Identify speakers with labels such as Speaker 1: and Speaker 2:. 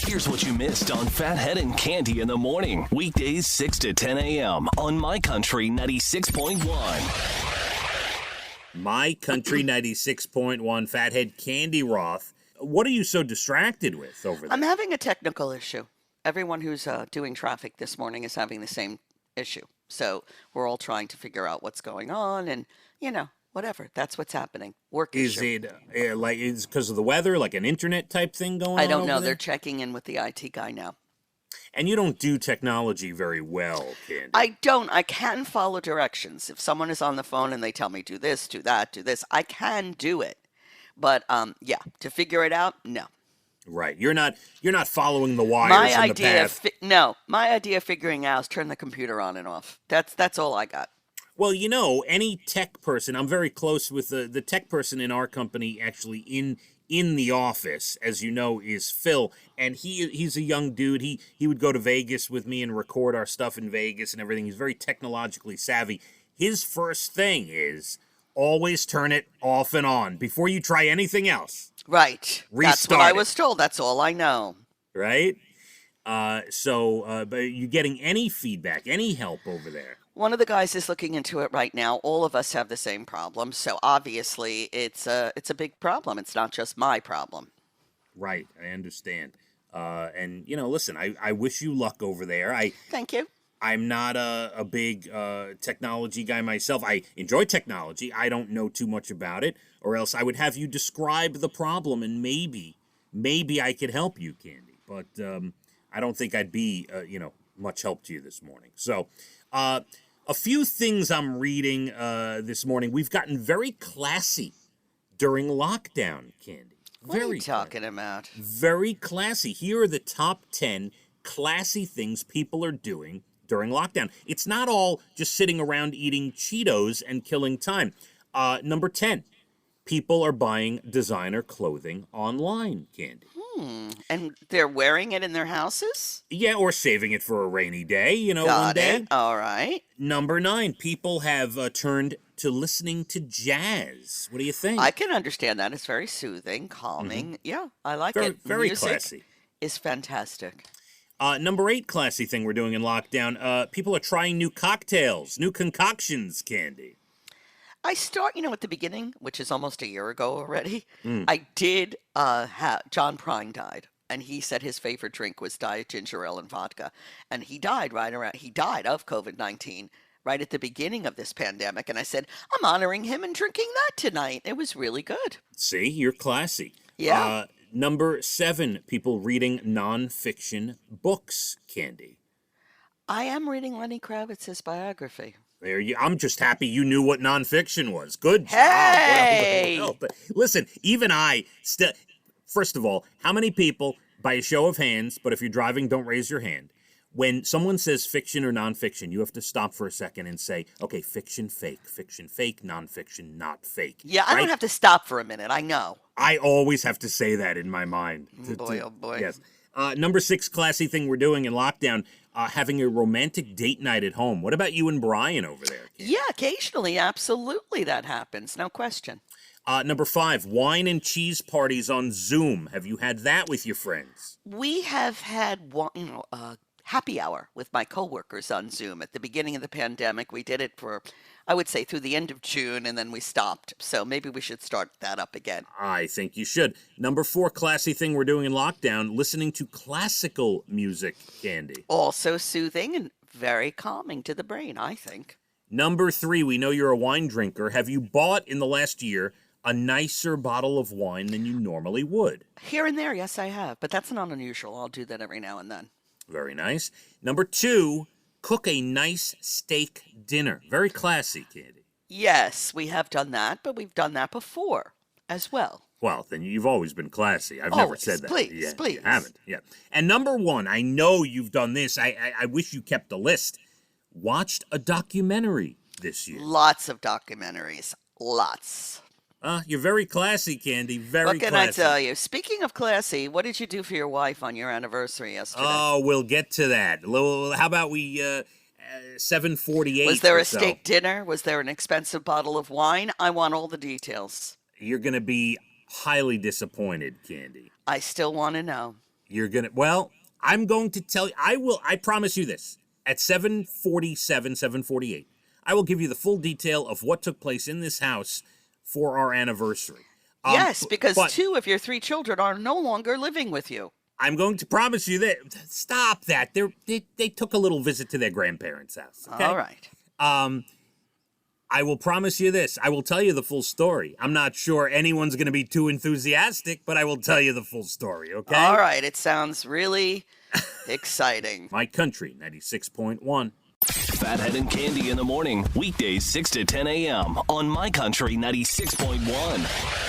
Speaker 1: Here's what you missed on Phathead and Cande in the morning. Weekdays 6 to 10 a.m. on My Country 96.1.
Speaker 2: My Country 96.1, Phathead, Cande Roth. What are you so distracted with over there?
Speaker 3: I'm having a technical issue. Everyone who's doing traffic this morning is having the same issue. So we're all trying to figure out what's going on and, whatever. That's what's happening. Work
Speaker 2: Is
Speaker 3: issue.
Speaker 2: it like it's because of the weather, like an internet type thing going on?
Speaker 3: I don't know.
Speaker 2: over
Speaker 3: They're
Speaker 2: there?
Speaker 3: checking in with the IT guy now.
Speaker 2: And you don't do technology very well, Cande.
Speaker 3: I don't. I can follow directions. If someone is on the phone and they tell me do this, do that, do this, I can do it. But to figure it out, no.
Speaker 2: Right. You're not following the wires
Speaker 3: My
Speaker 2: and the
Speaker 3: idea,
Speaker 2: path.
Speaker 3: my idea of figuring out is turn the computer on and off. That's all I got.
Speaker 2: Well, any tech person, I'm very close with the tech person in our company actually in the office, as you know, is Phil. And he's a young dude. He would go to Vegas with me and record our stuff in Vegas and everything. He's very technologically savvy. His first thing is always turn it off and on before you try anything else.
Speaker 3: Right. That's what I was told. That's all I know.
Speaker 2: Right? But are you getting any feedback, any help over there?
Speaker 3: One of the guys is looking into it right now. All of us have the same problem. So obviously it's a big problem. It's not just my problem.
Speaker 2: Right. I understand. Listen, I wish you luck over there.
Speaker 3: Thank you.
Speaker 2: I'm not a big technology guy myself. I enjoy technology. I don't know too much about it, or else I would have you describe the problem, and maybe I could help you, Cande. But I don't think I'd be, much help to you this morning. So, a few things I'm reading this morning. We've gotten very classy during lockdown, Cande.
Speaker 3: What are you talking about?
Speaker 2: Very classy. Here are the top 10 classy things people are doing during lockdown. It's not all just sitting around eating Cheetos and killing time. Number 10, people are buying designer clothing online, Cande.
Speaker 3: And they're wearing it in their houses?
Speaker 2: Yeah, or saving it for a rainy day, one
Speaker 3: Got
Speaker 2: day.
Speaker 3: it. All right.
Speaker 2: Number 9, people have turned to listening to jazz. What do you think?
Speaker 3: I can understand that. It's very soothing, calming. Mm-hmm. Yeah, I like it.
Speaker 2: Very
Speaker 3: Music
Speaker 2: classy.
Speaker 3: Is fantastic.
Speaker 2: Number 8 classy thing we're doing in lockdown, people are trying new cocktails, new concoctions, Cande.
Speaker 3: I start, at the beginning, which is almost a year ago already, I did have, John Prine died, and he said his favorite drink was Diet Ginger Ale and vodka, and he died of COVID-19 right at the beginning of this pandemic, and I said, I'm honoring him and drinking that tonight. It was really good.
Speaker 2: See, you're classy.
Speaker 3: Yeah.
Speaker 2: Number 7, people reading nonfiction books, Cande.
Speaker 3: I am reading Lenny Kravitz's biography.
Speaker 2: I'm just happy you knew what nonfiction was. Good job.
Speaker 3: Hey!
Speaker 2: Well, listen, even I still. First of all, how many people, by a show of hands, but if you're driving, don't raise your hand. When someone says fiction or nonfiction, you have to stop for a second and say, okay, fiction, fake, nonfiction, not fake.
Speaker 3: Yeah, I don't have to stop for a minute. I know.
Speaker 2: I always have to say that in my mind.
Speaker 3: Oh boy.
Speaker 2: Yes. Number 6 classy thing we're doing in lockdown, having a romantic date night at home. What about you and Brian over there?
Speaker 3: Yeah, occasionally, absolutely that happens. No question.
Speaker 2: Number 5, wine and cheese parties on Zoom. Have you had that with your friends?
Speaker 3: We have had happy hour with my coworkers on Zoom. At the beginning of the pandemic, we did it for, I would say, through the end of June, and then we stopped. So maybe we should start that up again.
Speaker 2: I think you should. Number 4 classy thing we're doing in lockdown, listening to classical music, Cande.
Speaker 3: Also soothing and very calming to the brain, I think.
Speaker 2: Number 3, we know you're a wine drinker. Have you bought in the last year a nicer bottle of wine than you normally would?
Speaker 3: Here and there, yes, I have. But that's not unusual. I'll do that every now and then.
Speaker 2: Very nice. Number 2, cook a nice steak dinner. Very classy, Cande.
Speaker 3: Yes, we have done that, but we've done that before as well.
Speaker 2: Well, then you've always been classy. I've never said that.
Speaker 3: Please, please.
Speaker 2: You haven't. Yeah. And number 1, I know you've done this. I wish you kept a list. Watched a documentary this year.
Speaker 3: Lots of documentaries. Lots.
Speaker 2: You're very classy, Cande. Very classy.
Speaker 3: What can I tell you? Speaking of classy, what did you do for your wife on your anniversary yesterday?
Speaker 2: Oh, we'll get to that. How about we 7:48?
Speaker 3: Was there a steak dinner? Was there an expensive bottle of wine? I want all the details.
Speaker 2: You're going to be highly disappointed, Cande.
Speaker 3: I still want to know.
Speaker 2: I'm going to tell you, I promise you this. At 7:47, 7:48, I will give you the full detail of what took place in this house for our anniversary.
Speaker 3: Yes, because 2 of your 3 children are no longer living with you.
Speaker 2: I'm going to promise you that. Stop that. They took a little visit to their grandparents' house. Okay?
Speaker 3: All right.
Speaker 2: I will promise you this. I will tell you the full story. I'm not sure anyone's going to be too enthusiastic, but I will tell you the full story, okay?
Speaker 3: All right. It sounds really exciting.
Speaker 2: My Country, 96.1.
Speaker 1: Phathead and Cande in the morning, weekdays 6 to 10 a.m. on My Country 96.1.